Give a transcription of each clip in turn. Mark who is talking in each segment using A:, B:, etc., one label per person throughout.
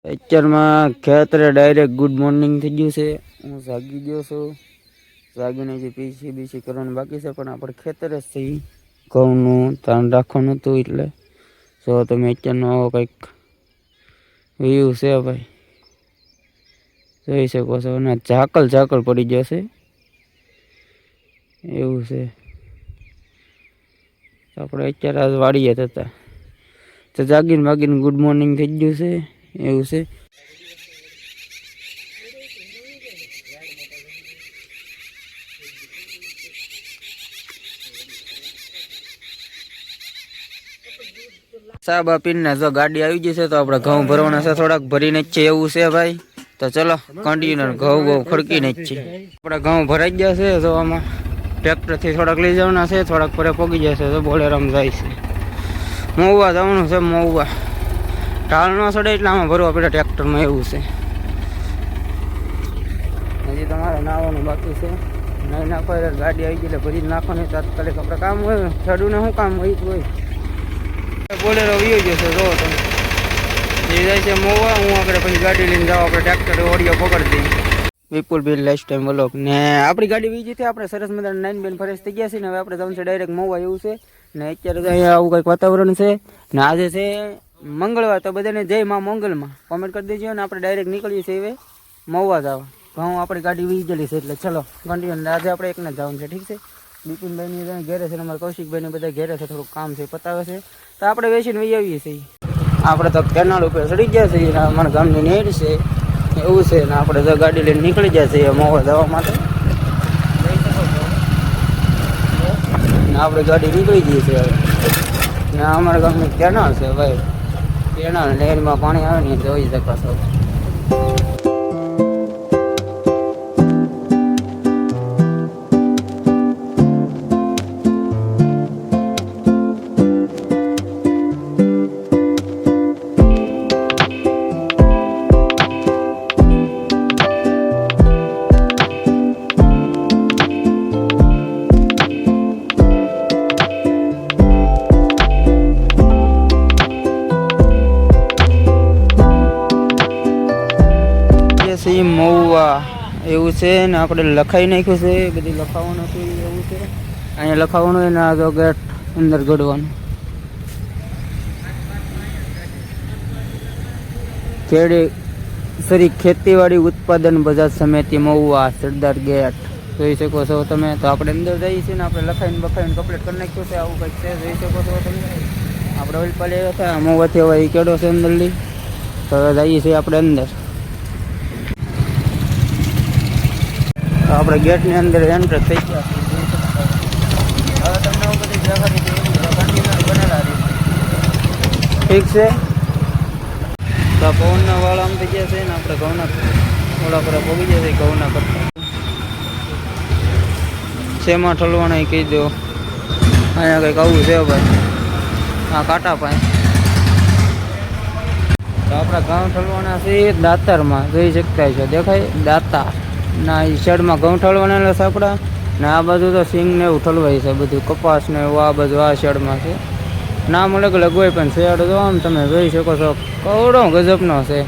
A: અત્યારમાં ખેતરે direct good morning થઈ ગયું છે. હું જાગી ગયો છું. જાગીને જે પીસી કરવાનું બાકી છે, પણ આપણે ખેતરે જ છીએ. ઘઉંનું ધ્યાન રાખવાનું હતું એટલે જો તમે અત્યારનો આવો કંઈક વ્યૂ છે ભાઈ, જોઈ શકો છો. અને ઝાકળ પડી જશે એવું છે. આપણે અત્યારે આજ વાડીએ હતા તો જાગીને ગુડ મોર્નિંગ થઈ ગયું છે એવું છે. સાબા પીને જો ગાડી આવી ગઈ છે, તો આપણે ઘઉં ભરવાના છે, થોડાક ભરીને જ છે એવું છે ભાઈ. તો ચલો કન્ટિન્યુ ઘઉં ખડકીને જ છે. આપણે ઘઉં ભરાઈ ગયા છે. તો આમાં ટ્રેક્ટરથી થોડાક લઈ જવાના છે, થોડાક પરે પગી જશે. તો બોલેરામ જાય છે, મહુવા જવાનું છે. મહુવા ટાળ ન સડે એટલે આમાં ભરવા પડે ટ્રેક્ટરમાં એવું છે. હજી તમારે નાવાનું બાકી છે. નહીં નાખો ગાડી આવી ગઈ એટલે ભરી નાખવાની તાત્કાલિક. આપણે કામ હોય ખેડૂને શું કામ હોય હોય. બોલેરો વીયો ગયો છે. જો તમે એ જાય છે મહુવા. હું આગળ પછી ગાડી લઈને જાવ. આપણે ટ્રેક્ટર ઓડિયો પકડી દઈએ. વિપુલ બિલ લાઈફ ટાઈમ વ્લોગ ને આપણી ગાડી વીજી છે. આપણે સરસ મજાના 9 બેન ફરેશ થઈ ગયા છે ને હવે આપણે જવાનું છે ડાયરેક્ટ મહુવા એવું છે. ને અત્યારે તો અહીંયા આવું કંઈક વાતાવરણ છે ને આજે છે મંગળવાર. તો બધાને જય માં મંગલમાં કોમેન્ટ કરી દેજો. ને આપણે ડાયરેક્ટ નીકળીએ છીએ હવે મહુવા જવા. ઘઉં આપણી ગાડી વીજેલી છે એટલે ચલો કન્ટિન્યુ. આજે આપણે એકને જવાનું છે, ઠીક છે. બિપિનભાઈની ઘેરે છે, અમારા કૌશિકભાઈને બધા ઘેરે છે, થોડુંક કામ છે પતાવે છે. તો આપણે વેચીને વહી આવીએ છીએ. આપણે તો કેનાલ ઉપર ચડી ગયા છીએ. અમારા ગામની નેડ છે એવું છે. ને આપણે તો ગાડી લઈને નીકળી જાય છીએ મહુવા જવા માટે. ને આપણે ગાડી નીકળી જઈએ છીએ હવે. ને અમારા ગામની કેનાલ છે ભાઈ. કેનાલ નહેરમાં પાણી આવે ને જોઈ શકાશો. મહુવા એવું છે ને આપણે લખાઈ નાખ્યું છે. બધી લખાવાનું છે એવું છે. અહીંયા લખાવાનું એને આગળ ગેટ અંદર ગડવાનું. ખેતીવાડી ઉત્પાદન બજાર સમિતિ મહુવા સરદાર ગેટ જોઈ શકો છો તમે. તો આપણે અંદર જઈએ છીએ ને આપણે લખાઈને બખાઈને કમ્પ્લીટ કરી નાખ્યું છે. આવું કંઈક છે, જોઈ શકો છો તમે. આપણે ઓલપાલે આવ્યા હતા મહુવાથી. હવે એ કેડો છે અંદરલી. તો હવે જઈએ છીએ આપણે અંદર. આપણે ગેટની અંદર એન્ટર થઈ ગયા. હવે તમને હું બધી જગાડી બનેલા ઠીક છે. તો પવનના વાળા આમ થઈ ગયા છે ને આપણે ઘઉંના થોડા પર પગી ગયા છે. ઘઉંના કરતા શેમાં ઠલવાના કહી દો. અહીંયા કંઈક આવું છે ભાઈ. આ કાંટા પાસે તો આપણા ઘઉં ઠલવાના છે દાતારમાં. જોઈ શકતા છો, દેખાય દાતાર ના એ શેડમાં ઘઉં ઠલવાના છે આપણા. ને આ બાજુ તો સિંગ ને એવું ઠલવાય છે બધું, કપાસ ને એવું. આ બધું આ શેડમાં છે. નામ અલગ અલગ હોય પણ શેડ તો આમ તમે જોઈ શકો છો કવડો ગજબનો છે.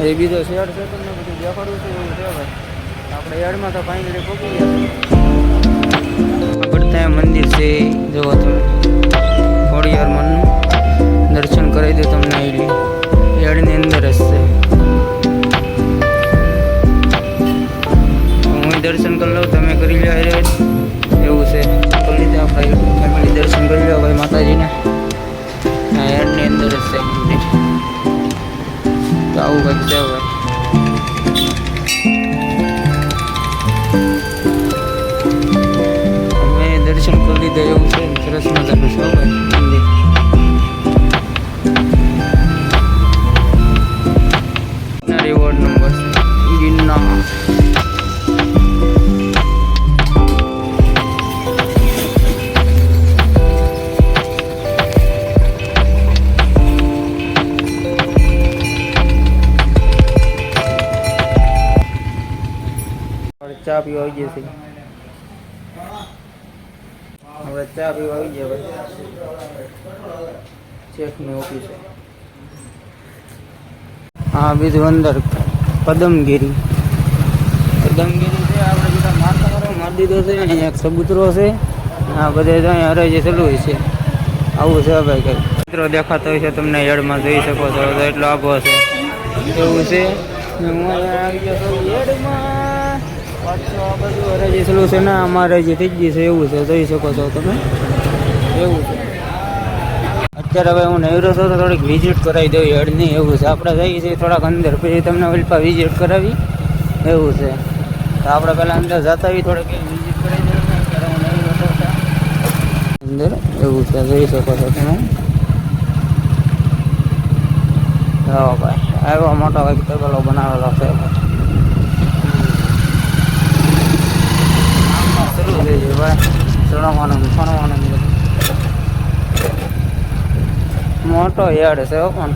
A: એ બીજો શેડ છે તમને બધું દેખાડવું છે એવું છે ભાઈ. આપણે યાર્ડમાં તો ફાઇનલી પહોંચી ગયા. ત્યાં મંદિર છે જોવો તમે. ખોડિયાર માનું દર્શન કરાવી દો તમને. આવેલી યાર્ડની અંદર જ છે. દર્શન કરી લો તમે, કરી લો એવું છે. કરી લીધે આપણે ફેમિલી દર્શન કરી લો ભાઈ માતાજીને. એડની અંદર જ છે મંદિર. તો આવું કંઈક છે હવે. અમે દર્શન કરી લીધા એવું છે. સરસ મજાનું છે ભાઈ મંદિર. Ward number Girnar. ચા પીવા આવી ગયા છે. હવે ચા પીવા આવી ગયા ભાઈ. ચેકની ઓફિસ હા બીજું અંદર પદમગીરી છે. આપણે જેટલા મારતા મારી દીધો છે. અહીંયા એક સબૂતરો છે. આ બધે અહીંયા હરાજી ચાલુ હોય છે. આવું છે ભાઈ કંઈ મિત્રો દેખાતો હોય છે તમને યાર્ડમાં જોઈ શકો છો. એટલો આભો છે એવું છે. હું અહીંયા આવી ગયો છું યાર્ડમાં. પાછું આ બધું હરાજી ચાલુ છે ને અમારે જે થઈ ગઈ છે એવું છે. જોઈ શકો છો તમે એવું છે. અત્યારે હવે હું નવરો છું તો થોડીક વિઝિટ કરાવી દઉં યાર્ડની એવું છે. આપણે જઈએ છીએ થોડાક અંદર પછી તમને ઓલપા વિઝિટ કરાવી એવું છે. તો આપણે પહેલાં અંદર જતા આવી થોડીક વિઝિટ કરાવી દઉં. અત્યારે હું નવરો છું અંદર એવું છે. જોઈ શકો છો તમે. હા ભાઈ આવ્યો મોટો કંઈક ટેબલો બનાવેલો છે. શરૂ થઈ જાય ભાઈ ચણવાનું ફણવાનું મોટો યાર્ડ છે પણ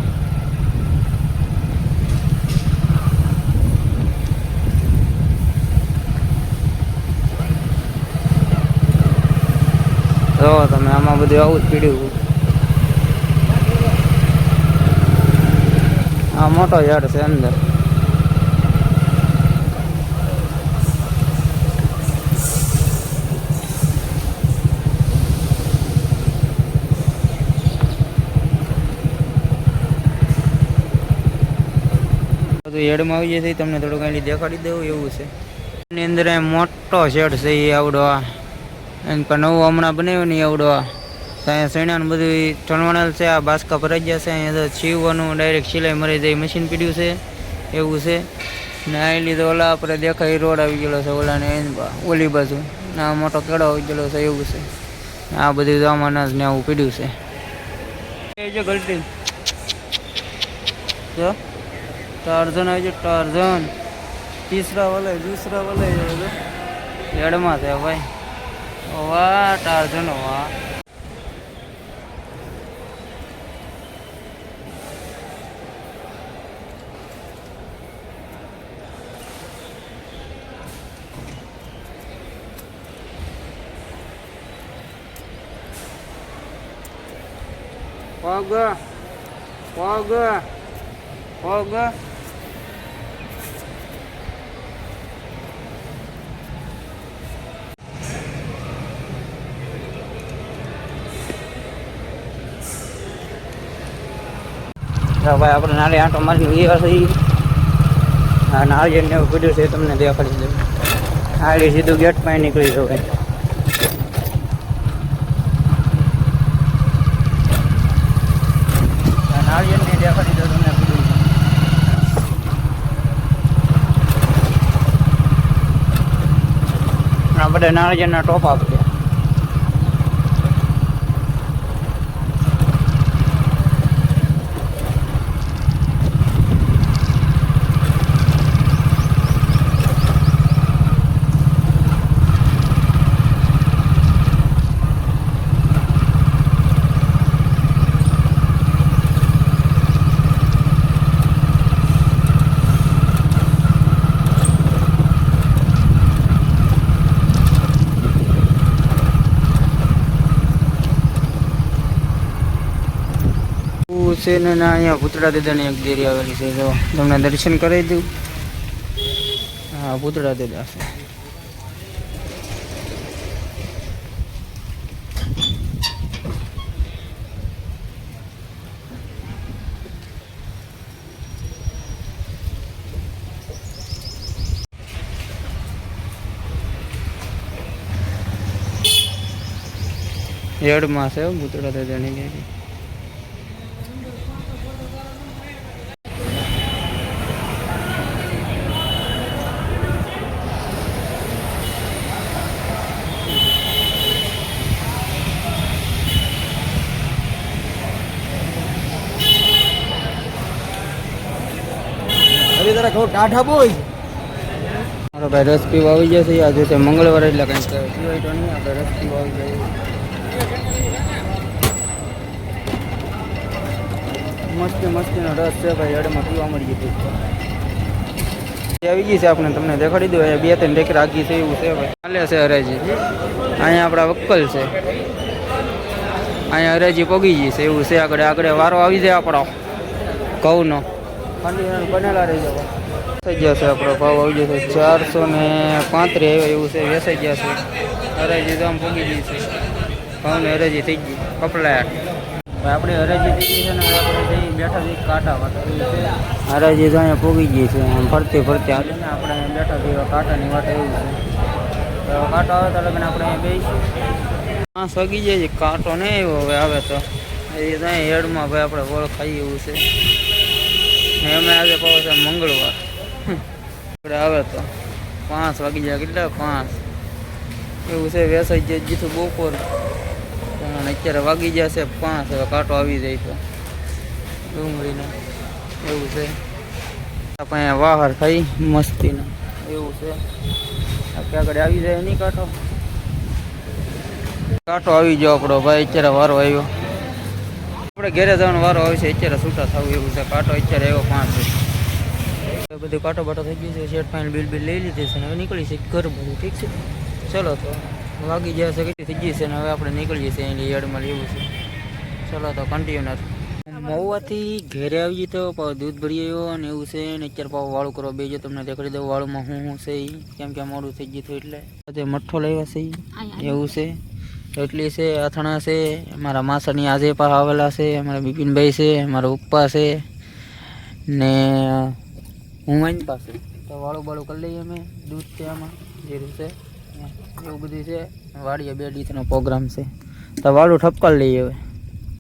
A: જો તમે આમાં બધું આવું જ પીડ્યું. આ મોટો યાર્ડ છે અંદર. યાર્ડમાં આવી જાય તમને થોડુંક અહીં દેખાડી દેવું એવું છે. એની અંદર મોટો શેડ છે એ આવડો એમ કે નવું હમણાં બનાવ્યું નહીં આવડો. અહીંયા સૈણાનું બધું ઠણવાણેલ છે. આ બાસકા ભરાઈ ગયા છે. અહીંયા તો છીવવાનું ડાયરેક્ટ સિલાઈ મરી જાય મશીન પીડ્યું છે એવું છે. ને અહીં લીધો ઓલા આપણે દેખાય રોડ આવી ગયેલો છે ઓલાને ઓલી બાજુ આ મોટો કેળો આવી ગયેલો છે એવું છે. આ બધું આમાં જ ને આવું પીડ્યું છે. એ જો ગલટી જો टार्जन है जो टार्जन तीसरा वाला है दूसरा वाला है યાર્ડમાં છે ભાઈ. વાહ टार्जन वाह पग पग पग ભાઈ આપણે નાળી આંટો મારીને ગયા છીએ. આ નાળિયેરને એવું પીડ્યું છે તમને દેખાડી દઉં. નાળી સીધું ગેટ પાસે નીકળી જવાય. નાળિયેરને દેખાડી દઉં તમને પીડ્યું. આ બધા નાળિયેરના ટોપા પડ્યા. છે ને અહીંયા પૂતળા દાદાની એક દેરી આવેલી છે. જો તમને દર્શન કરાવી દઉં. હા પૂતળા દાદા છે. યાર્ડમાં છે પૂતળા દાદાની દેરી. ટાઢા બોય મારો ભાઈ રસ પીવા આવી જશે. આજે છે મંગળવાર એટલે કંઈક પીવાય તો નહીં. આપણે રસ પીવા આવી જાય. મસ્તીનો રસ છે ભાઈ યાર્ડમાં પીવા મળી ગયું. આવી ગઈ છે આપણે તમને દેખાડી દઉં. અહીંયા 2-3 ટેકર આગી છે એવું છે ભાઈ. ચાલે છે હરાજી. અહીંયા આપણા વક્કલ છે. અહીંયા હરાજી પગી ગઈ છે એવું છે. આગળ વારો આવી જાય આપણો ઘઉંનો. કન્ટિન્યુ બનેલા રહી જવા. વેસાઈ ગયા છે આપણો ભાવ આવી જશે 435 આવ્યો એવું છે. વેસાઈ ગયા છે. હરાજી તો આમ પૂગી ગઈ છે. ભાવની હરાજી થઈ ગઈ કપડાટ. આપણે હરાજી થઈ ગઈ છે ને આપણે જઈ બેઠા જઈ કાંટા વાત કરી છે. હરાજી તો અહીંયા પૂગી ગઈ છે. આમ ફરતી ફરતી આવે ને આપણે અહીંયા બેઠા જઈએ કાંટાની વાત એવું છે. તો કાંટો આવે તો લગન આપણે અહીંયા બેસીશું. 5 વાગી જાય છે. કાંટો નહીં આવ્યો હવે આવે તો એ ત્યાં હેડમાં ભાઈ આપણે વળ ખાઈએ એવું છે. ને અમે આજે પાછો છે મંગળવાર આપણે આવે તો 5 વાગી જાય. કેટલા 5 એવું છે. વેસાઈ જાય જીથું બપોર અને અત્યારે વાગી જશે 5. હવે કાંટો આવી જાય તો ડુંગળીને એવું છે. આપણે વાહર થઈ મસ્તીને એવું છે. આગળ આવી જાય નહીં કાંટો. કાંટો આવી ગયો આપણો ભાઈ. અત્યારે વારો આવ્યો. આપણે ઘેરે જવાનો વારો આવશે. અત્યારે છૂટા થવું એવું છે. કાંટો અત્યારે આવ્યો 5. બધું કાંટો બાટો થઈ ગયું છે. શેઠ ફાઇન બિલ લઈ લીધી છે. હવે નીકળી છે ઘર બધું ઠીક છે. ચલો તો વાગી જશે કેટલી થઈ ગઈ છે ને હવે આપણે નીકળીએ છીએ એની યાર્ડમાં લેવું છે. ચલો તો કન્ટિન્યુઅર મહુવાથી ઘેરે આવી તો દૂધ ભરી આવ્યો અને એવું છે. ને અત્યારે પાવ વાળું કરવા બેજો તમને દેખાડી દઉં વાળુમાં શું છે એ. કેમ કે મોડું થઈ ગયું એટલે બધે મઠ્ઠો લેવા છે એવું છે. એટલી છે અથાણા છે. મારા માસાની આજે પણ આવેલા છે. અમારા બિપિનભાઈ છે. મારા પપ્પા છે ને હું એની પાસે તો વાળું બાળું કરી લઈએ અમે. દૂધ છે આમાં જીરું છે એવું બધું છે. વાડીએ 2 દિવસનો પ્રોગ્રામ છે તો વાળું ઠપકાર લઈએ હવે.